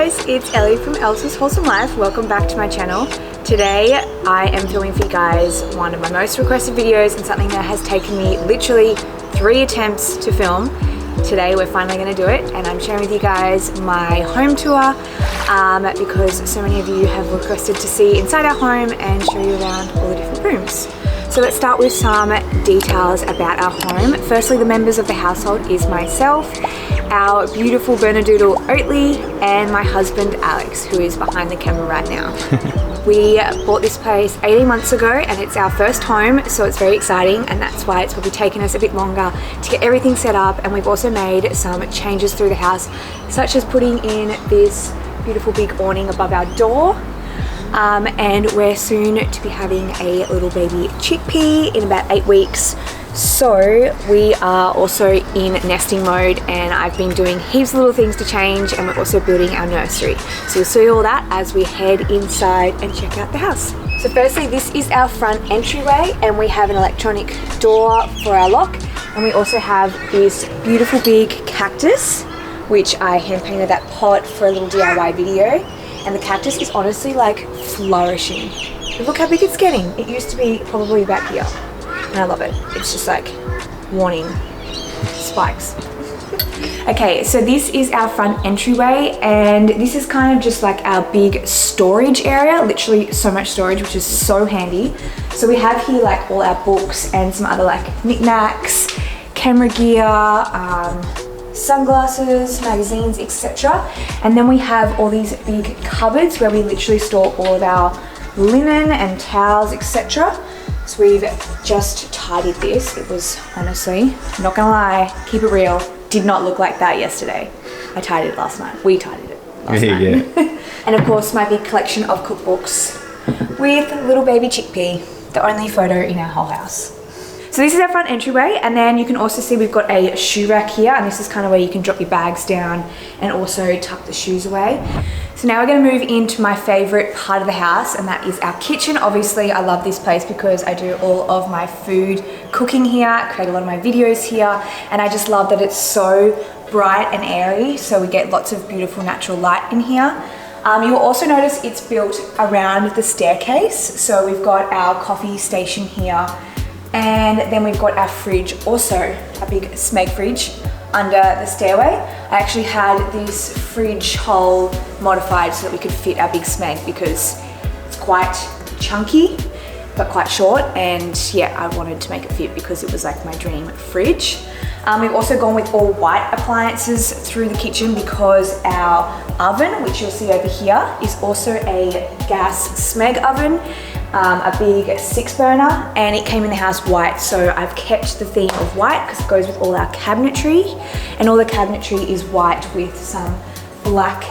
guys, it's Ellie from Elsa's Wholesome Life. Welcome back to my channel. Today I am filming for you guys one of my most requested videos and something that has taken me literally 3 attempts to film. Today we're finally going to do it and I'm sharing with you guys my home tour because so many of you have requested to see inside our home and show you around all the different rooms. So let's start with some details about our home. Firstly, the members of the household is myself, our beautiful bernedoodle Oatly, and my husband Alex, who is behind the camera right now. We bought this place 18 months ago and it's our first home, so it's very exciting, and that's why it's probably taken us a bit longer to get everything set up. And we've also made some changes through the house, such as putting in this beautiful big awning above our door. And we're soon to be having a little baby chickpea in about 8 weeks. So we are also in nesting mode and I've been doing heaps of little things to change, and we're also building our nursery. So you'll see all that as we head inside and check out the house. So firstly, this is our front entryway and we have an electronic door for our lock. And we also have this beautiful big cactus, which I hand painted that pot for a little DIY video. And the cactus is honestly like flourishing. Look how big it's getting. It used to be probably back here. And I love it. It's just like warning spikes. Okay, so this is our front entryway and this is kind of just like our big storage area. Literally so much storage, which is so handy. So we have here like all our books and some other like knickknacks, camera gear, sunglasses, magazines, etc. And then we have all these big cupboards where we literally store all of our linen and towels, etc. So we've just tidied this. It was honestly, I'm not gonna lie, keep it real, did not look like that yesterday. I tidied it last night. We tidied it last night. Yeah. And of course my big collection of cookbooks with little baby chickpea, the only photo in our whole house. So this is our front entryway, and then you can also see we've got a shoe rack here, and this is kind of where you can drop your bags down and also tuck the shoes away. So now we're going to move into my favorite part of the house, and that is our kitchen. Obviously I love this place because I do all of my food cooking here, create a lot of my videos here, and I just love that it's so bright and airy, so we get lots of beautiful natural light in here. You'll also notice it's built around the staircase, so we've got our coffee station here. And then we've got our fridge, also a big Smeg fridge under the stairway. I actually had this fridge hole modified so that we could fit our big Smeg because it's quite chunky but quite short, and yeah, I wanted to make it fit because it was like my dream fridge. We've also gone with all white appliances through the kitchen because our oven, which you'll see over here, is also a gas Smeg oven. A big 6-burner, and it came in the house white, so I've kept the theme of white because it goes with all our cabinetry, and all the cabinetry is white with some black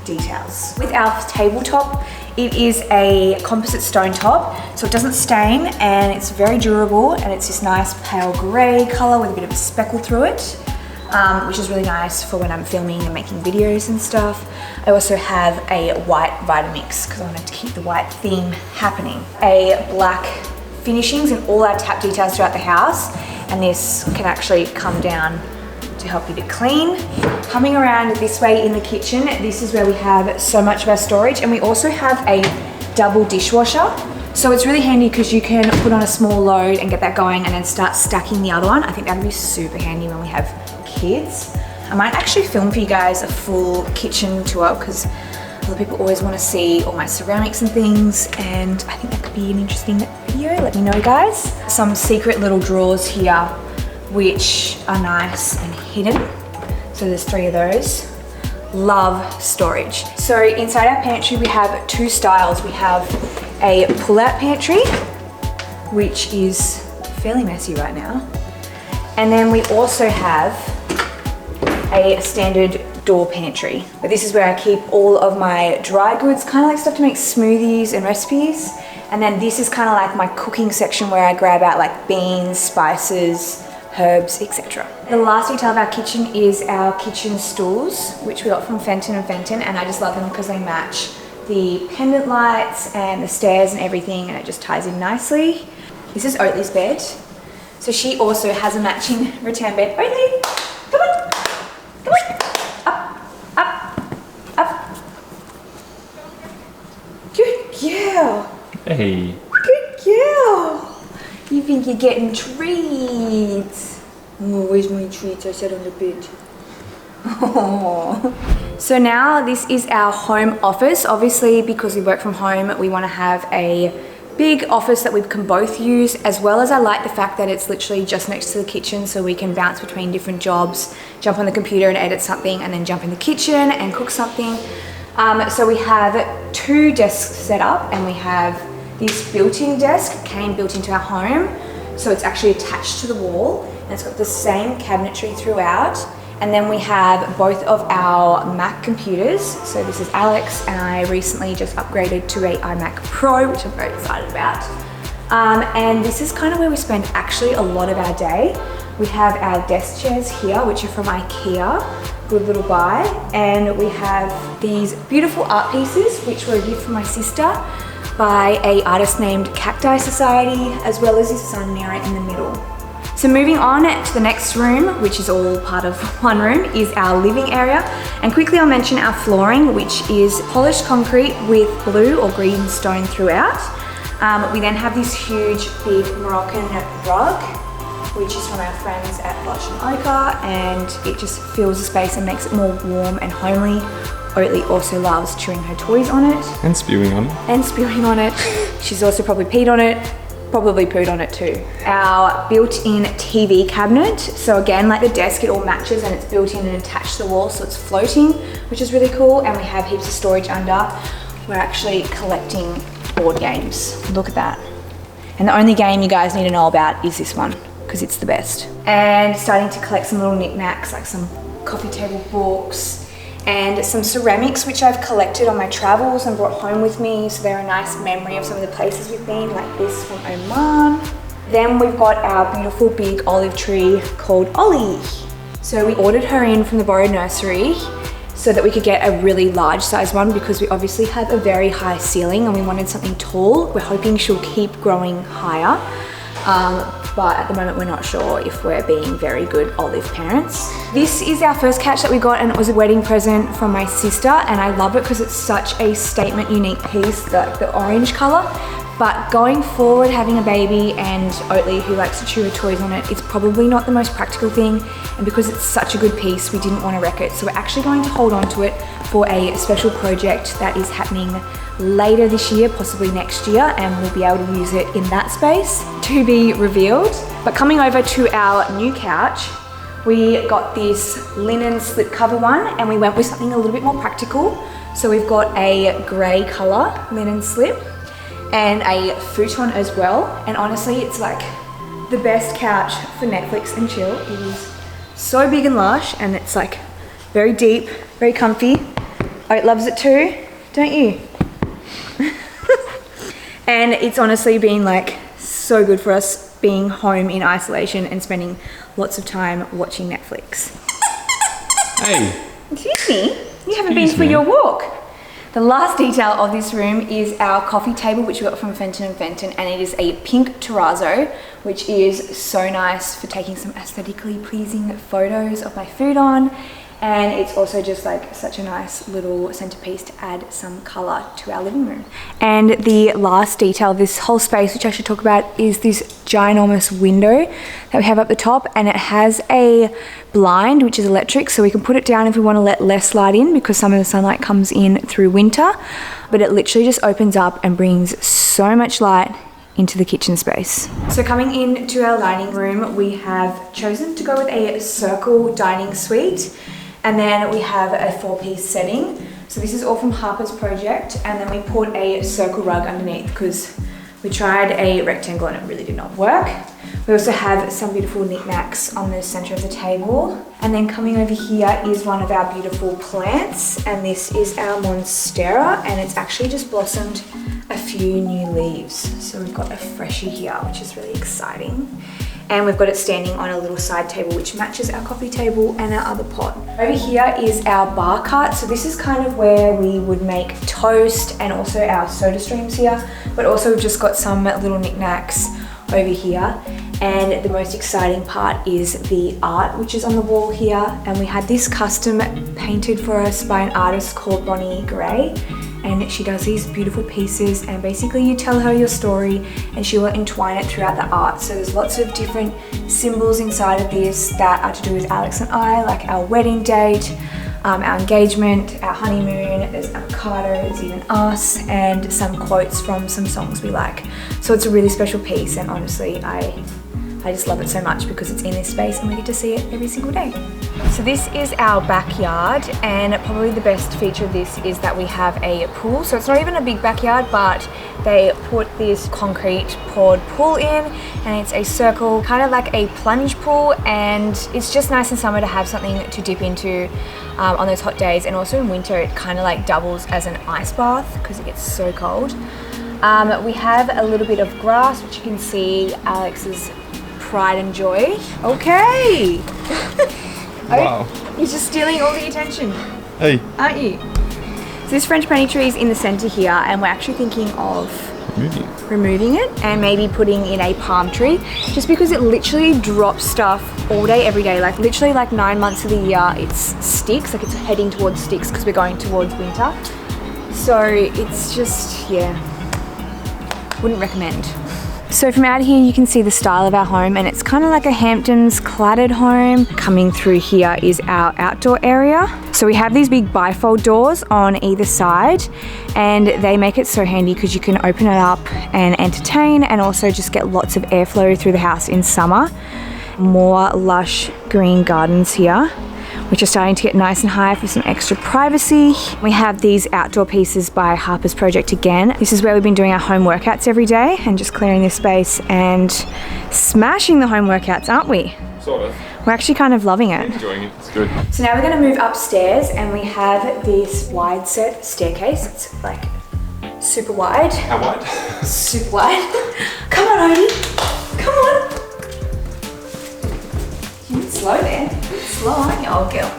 details. With our tabletop, it is a composite stone top, so it doesn't stain and it's very durable, and it's this nice pale grey colour with a bit of a speckle through it, which is really nice for when I'm filming and making videos and stuff. I also have a white Vitamix because I wanted to keep the white theme happening. A black finishings in all our tap details throughout the house, and this can actually come down to help you to clean. Coming around this way in the kitchen, this is where we have so much of our storage, and we also have a double dishwasher. So it's really handy because you can put on a small load and get that going and then start stacking the other one. I think that'd be super handy when we have kids. I might actually film for you guys a full kitchen tour because other people always want to see all my ceramics and things, and I think that could be an interesting video. Let me know, guys. Some secret little drawers here which are nice and hidden. So there's 3 of those. Love storage. So inside our pantry we have 2 styles. We have a pull-out pantry, which is fairly messy right now. And then we also have a standard door pantry. But this is where I keep all of my dry goods, kind of like stuff to make smoothies and recipes. And then this is kind of like my cooking section where I grab out like beans, spices, herbs, etc. The last detail of our kitchen is our kitchen stools, which we got from Fenton & Fenton, and I just love them because they match the pendant lights and the stairs and everything, and it just ties in nicely. This is Oatly's bed. So she also has a matching rattan bed. Oatly, come on, come on, up, up, up. girl. Hey. Good girl. You think you're getting treats. Oh, where's my treats? I sat on the bed. Oh. So now this is our home office. Obviously, because we work from home, we want to have a big office that we can both use, as well as I like the fact that it's literally just next to the kitchen, so we can bounce between different jobs, jump on the computer and edit something, and then jump in the kitchen and cook something. So we have 2 desks set up, and we have this built-in desk, came built into our home, so it's actually attached to the wall, and it's got the same cabinetry throughout. And then we have both of our Mac computers. So this is Alex, and I recently just upgraded to a iMac Pro, which I'm very excited about. And this is kind of where we spend actually a lot of our day. We have our desk chairs here, which are from IKEA, good little buy. And we have these beautiful art pieces, which were a gift from my sister by an artist named Cacti Society, as well as his sun mirror in the middle. So moving on to the next room, which is all part of one room, is our living area. And quickly I'll mention our flooring, which is polished concrete with blue or green stone throughout. We then have this huge big Moroccan rug, which is from our friends at Plunge and it just fills the space and makes it more warm and homely. Oatly also loves chewing her toys on it. And spewing on it. And spewing on it. She's also probably peed on it. Probably pooed on it too. Our built-in TV cabinet. So again, like the desk, it all matches and it's built in and attached to the wall, so it's floating, which is really cool. And we have heaps of storage under. We're actually collecting board games. Look at that. And the only game you guys need to know about is this one, because it's the best. And starting to collect some little knickknacks, like some coffee table books, and some ceramics which I've collected on my travels and brought home with me, so they're a nice memory of some of the places we've been, like this from Oman. Then we've got our beautiful big olive tree called Ollie. So we ordered her in from the Burleigh nursery so that we could get a really large size one, because we obviously have a very high ceiling and we wanted something tall. We're hoping she'll keep growing higher. But at the moment we're not sure if we're being very good olive parents. This is our first couch that we got, and it was a wedding present from my sister, and I love it because it's such a statement unique piece, the orange color. But going forward, having a baby and Oatly, who likes to chew her toys on it, it's probably not the most practical thing, and because it's such a good piece, we didn't want to wreck it. So we're actually going to hold on to it for a special project that is happening later this year, possibly next year, and we'll be able to use it in that space, to be revealed. But coming over to our new couch, we got this linen slip cover one, and we went with something a little bit more practical. So we've got a grey colour linen slip and a futon as well. And honestly, it's like the best couch for Netflix and chill. It is so big and lush, and it's like very deep, very comfy. Oat loves it too, don't you? And it's honestly been like so good for us being home in isolation and spending lots of time watching Netflix. Hey. Excuse me, you haven't been for your walk. The last detail of this room is our coffee table, which we got from Fenton & Fenton, and it is a pink terrazzo, which is so nice for taking some aesthetically pleasing photos of my food on. And it's also just like such a nice little centerpiece to add some color to our living room. And the last detail of this whole space, which I should talk about, is this ginormous window that we have up the top, and it has a blind which is electric, so we can put it down if we want to let less light in, because some of the sunlight comes in through winter, but it literally just opens up and brings so much light into the kitchen space. So coming into our dining room, we have chosen to go with a circle dining suite. And then we have a 4-piece setting. So this is all from Harper's project. And then we put a circle rug underneath because we tried a rectangle and it really did not work. We also have some beautiful knickknacks on the center of the table. And then coming over here is one of our beautiful plants. And this is our Monstera, and it's actually just blossomed a few new leaves. So we've got a freshie here, which is really exciting. And we've got it standing on a little side table which matches our coffee table and our other pot. Over here is our bar cart. So this is kind of where we would make toast and also our soda streams here, but also we've just got some little knickknacks over here. And the most exciting part is the art which is on the wall here. And we had this custom painted for us by an artist called Bonnie Gray. and she does these beautiful pieces, and basically you tell her your story and she will entwine it throughout the art. So there's lots of different symbols inside of this that are to do with Alex and I, like our wedding date, our engagement, our honeymoon, there's avocado, there's even us, and some quotes from some songs we like. So it's a really special piece, and honestly I just love it so much because it's in this space and we get to see it every single day. So this is our backyard, and probably the best feature of this is that we have a pool. So it's not even a big backyard, but they put this concrete poured pool in, and it's a circle, kind of like a plunge pool, and it's just nice in summer to have something to dip into on those hot days. And also in winter it kind of like doubles as an ice bath because it gets so cold. We have a little bit of grass, which you can see Alex's pride and joy. Okay. Wow. You're just stealing all the attention. Hey. Aren't you? So this French pony tree is in the center here, and we're actually thinking of removing it and maybe putting in a palm tree, just because it literally drops stuff all day, every day. Like literally like 9 months of the year it's sticks, like it's heading towards sticks because we're going towards winter. So it's just, yeah, wouldn't recommend. So from out here you can see the style of our home, and it's kind of like a Hamptons cladded home. Coming through here is our outdoor area. So we have these big bifold doors on either side, and they make it so handy because you can open it up and entertain, and also just get lots of airflow through the house in summer. More lush green gardens here, which are starting to get nice and high for some extra privacy. We have these outdoor pieces by Harper's Project again. This is where we've been doing our home workouts every day and just clearing this space and smashing the home workouts, aren't we? Sort of. We're actually kind of loving it. Enjoying it, it's good. So now we're gonna move upstairs, and we have this wide set staircase. It's like super wide. How wide? Super wide. Come on, Odie. Come on. You're a bit slow there. Slow, aren't you, old girl?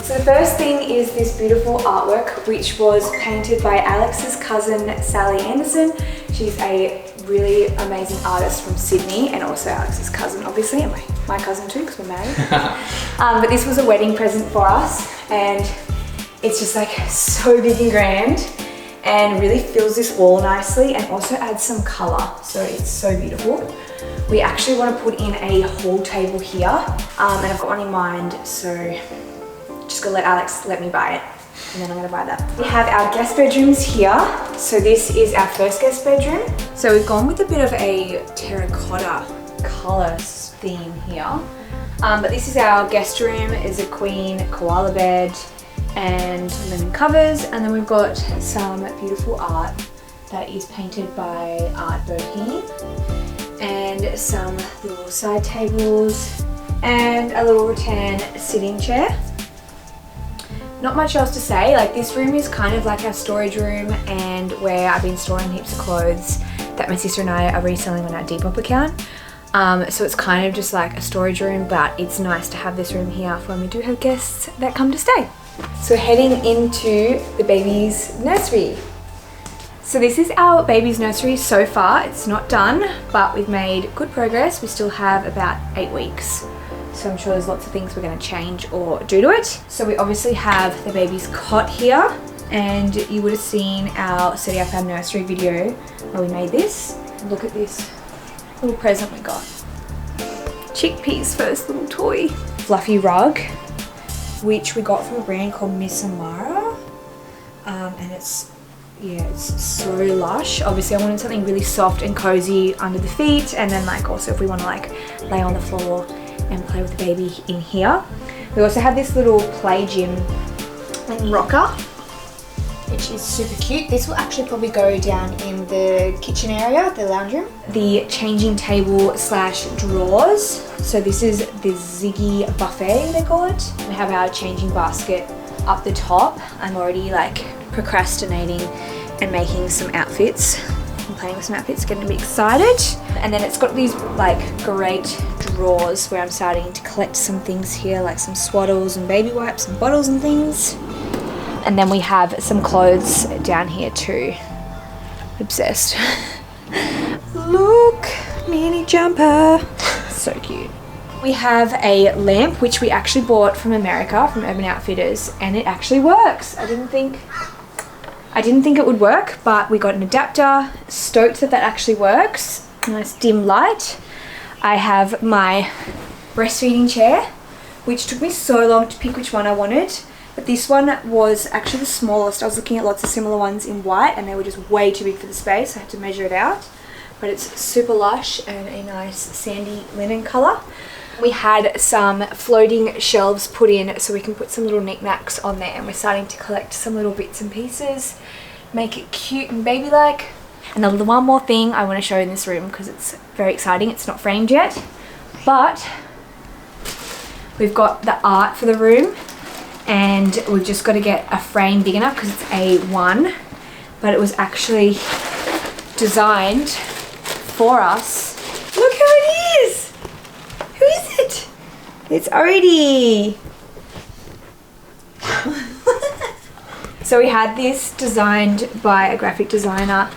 So the first thing is this beautiful artwork, which was painted by Alex's cousin, Sally Anderson. She's a really amazing artist from Sydney, and also Alex's cousin, obviously, and my cousin too, because we're married. But this was a wedding present for us, and it's just like so big and grand, and really fills this wall nicely, and also adds some color, so it's so beautiful. We actually want to put in a hall table here, and I've got one in mind, so just gonna let Alex let me buy it, and then I'm gonna buy that. We have our guest bedrooms here. So this is our first guest bedroom. So we've gone with a bit of a terracotta color theme here, but this is our guest room. It's a queen koala bed and linen covers, and then we've got some beautiful art that is painted by Art Burleigh, and some little side tables and a little rattan sitting chair. Not much else to say. Like, this room is kind of like our storage room, and where I've been storing heaps of clothes that my sister and I are reselling on our Depop account. So it's kind of just like a storage room, but it's nice to have this room here for when we do have guests that come to stay. So heading into the baby's nursery. So this is our baby's nursery so far. It's not done, but we've made good progress. We still have about 8 weeks. So I'm sure there's lots of things we're going to change or do to it. So we obviously have the baby's cot here, and you would have seen our setting up our nursery video where we made this. Look at this little present we got. Chickpea's first little toy. Fluffy rug, which we got from a brand called Miss Amara, and it's so lush. Obviously I wanted something really soft and cozy under the feet, and then like also if we want to like lay on the floor and play with the baby in here. We also have this little play gym rocker, which is super cute. This will actually probably go down in the kitchen area, the lounge room. The changing table slash drawers. So this is the Ziggy buffet, they call it. We have our changing basket up the top. I'm already like procrastinating and making some outfits. I'm playing with some outfits, getting a bit excited. And then it's got these like great drawers where I'm starting to collect some things here, like some swaddles and baby wipes and bottles and things. And then we have some clothes down here too. Obsessed. Look, mini jumper. So cute. We have a lamp, which we actually bought from America, from Urban Outfitters, and it actually works. I I didn't think it would work, but we got an adapter, stoked that that actually works. Nice dim light. I have my breastfeeding chair, which took me so long to pick which one I wanted, but this one was actually the smallest. I was looking at lots of similar ones in white and they were just way too big for the space. I had to measure it out, but it's super lush and a nice sandy linen colour. We had some floating shelves put in so we can put some little knickknacks on there, and we're starting to collect some little bits and pieces, make it cute and baby-like. And the one more thing I want to show in this room because it's very exciting. It's not framed yet, but we've got the art for the room and we've just got to get a frame big enough because it's A1, but it was actually designed for us. Look who it is! Who is it? It's Odie. So we had this designed by a graphic designer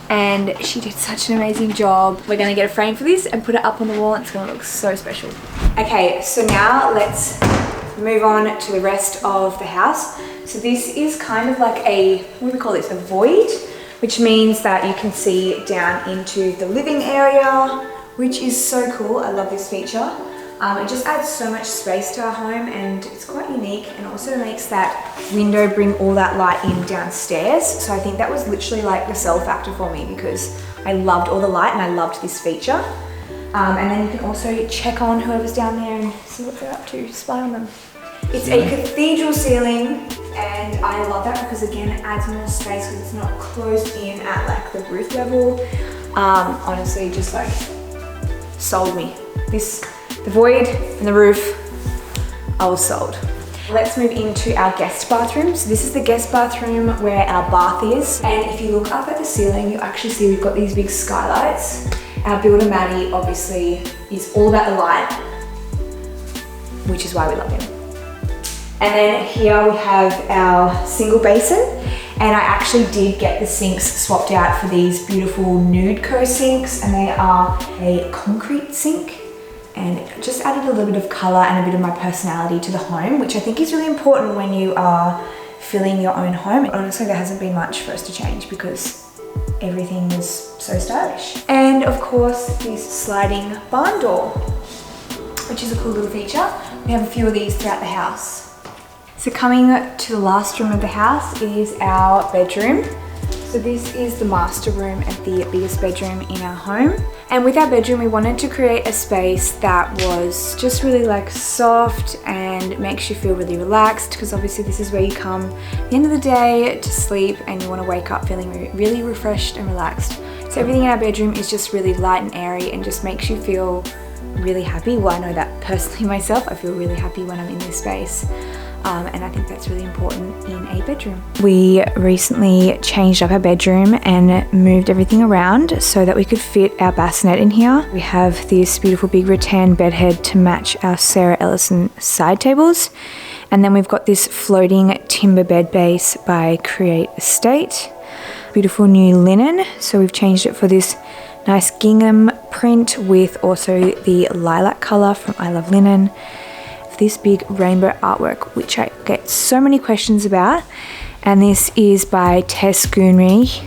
and she did such an amazing job. We're going to get a frame for this and put it up on the wall. It's going to look so special. Okay, so now let's move on to the rest of the house. So this is kind of like a, what do we call this? A void, which means that you can see down into the living area, which is so cool. I love this feature. It just adds so much space to our home and it's quite unique, and also makes that window bring all that light in downstairs. So I think that was literally like the sell factor for me because I loved all the light and I loved this feature. And then you can also check on whoever's down there and see what they're up to, spy on them. It's a cathedral ceiling and I love that because again it adds more space because it's not closed in at like the roof level. Honestly, just like sold me. The void and the roof, I was sold. Let's move into our guest bathroom. So this is the guest bathroom where our bath is. And if you look up at the ceiling, you actually see we've got these big skylights. Our builder Maddie obviously is all about the light, which is why we love him. And then here we have our single basin. And I actually did get the sinks swapped out for these beautiful Nood Co sinks, and they are a concrete sink. And it just added a little bit of colour and a bit of my personality to the home, which I think is really important when you are filling your own home. Honestly, there hasn't been much for us to change because everything was so stylish. And of course, this sliding barn door, which is a cool little feature. We have a few of these throughout the house. So coming to the last room of the house is our bedroom. So this is the master room and the biggest bedroom in our home. And with our bedroom, we wanted to create a space that was just really like soft and makes you feel really relaxed, because obviously this is where you come at the end of the day to sleep and you want to wake up feeling really refreshed and relaxed. So everything in our bedroom is just really light and airy and just makes you feel really happy. Well, I know that personally myself, I feel really happy when I'm in this space. And I think that's really important in a bedroom. We recently changed up our bedroom and moved everything around so that we could fit our bassinet in here. We have this beautiful big rattan bedhead to match our Sarah Ellison side tables. And then we've got this floating timber bed base by Create Estate. Beautiful new linen. So we've changed it for this nice gingham print with also the lilac color from I Love Linen. This big rainbow artwork, which I get so many questions about, and this is by Tess Goonry,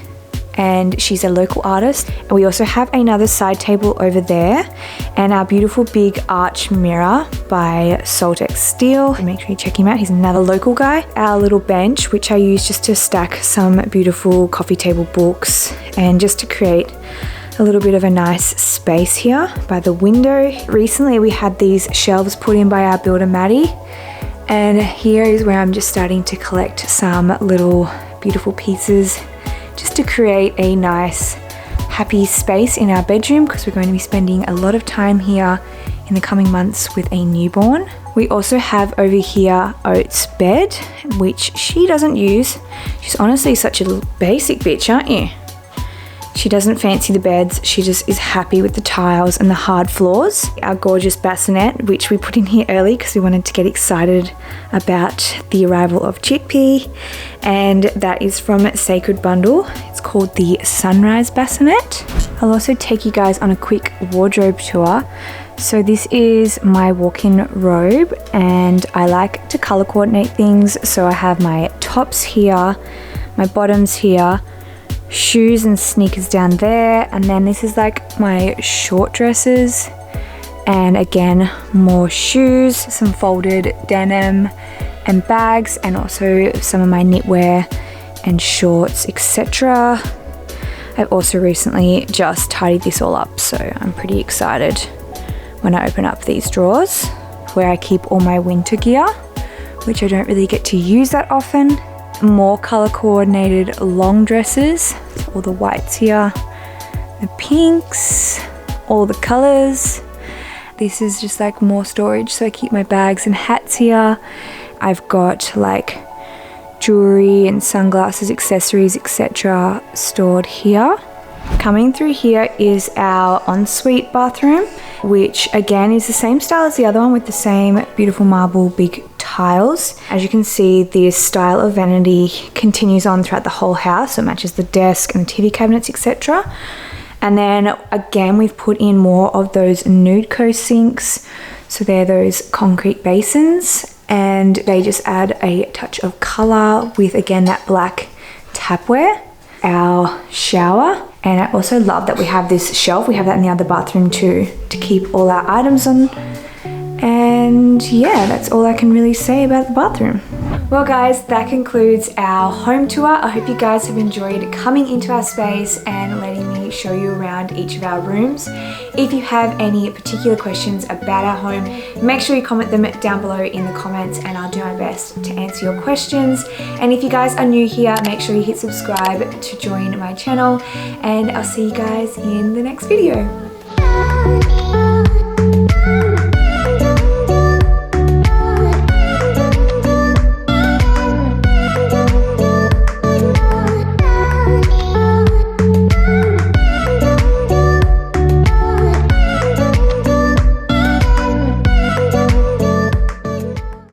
and she's a local artist. And we also have another side table over there, and our beautiful big arch mirror by Saltex Steel. Make sure you check him out, he's another local guy. Our little bench, which I use just to stack some beautiful coffee table books and just to create a little bit of a nice space here by the window. Recently we had these shelves put in by our builder Maddie, and here is where I'm just starting to collect some little beautiful pieces just to create a nice happy space in our bedroom, because we're going to be spending a lot of time here in the coming months with a newborn. We also have over here Oat's bed, which she doesn't use. She's honestly such a basic bitch, aren't you? She doesn't fancy the beds, she just is happy with the tiles and the hard floors. Our gorgeous bassinet, which we put in here early because we wanted to get excited about the arrival of Chickpea, and that is from Sacred Bundle. It's called the Sunrise Bassinet. I'll also take you guys on a quick wardrobe tour. So this is my walk-in robe, and I like to color coordinate things. So I have my tops here, my bottoms here, shoes and sneakers down there, and then this is like my short dresses, and again more shoes, some folded denim and bags, and also some of my knitwear and shorts, etc. I've also recently just tidied this all up, so I'm pretty excited when I open up these drawers where I keep all my winter gear, which I don't really get to use that often. More color coordinated long dresses, all the whites here, the pinks, all the colors. This is just like more storage, so I keep my bags and hats here. I've got like jewelry and sunglasses, accessories, etc. stored here. Coming through here is our ensuite bathroom, which again is the same style as the other one with the same beautiful marble big tiles. As you can see, this style of vanity continues on throughout the whole house, so it matches the desk and the TV cabinets, etc. And then again, we've put in more of those Nood Co sinks, so they're those concrete basins, and they just add a touch of color with again that black tapware. Our shower, and I also love that we have this shelf. We have that in the other bathroom too, to keep all our items on. And yeah, that's all I can really say about the bathroom. Well guys, that concludes our home tour. I hope you guys have enjoyed coming into our space and letting me show you around each of our rooms. If you have any particular questions about our home, make sure you comment them down below in the comments, and I'll do my best to answer your questions. And if you guys are new here, make sure you hit subscribe to join my channel, and I'll see you guys in the next video.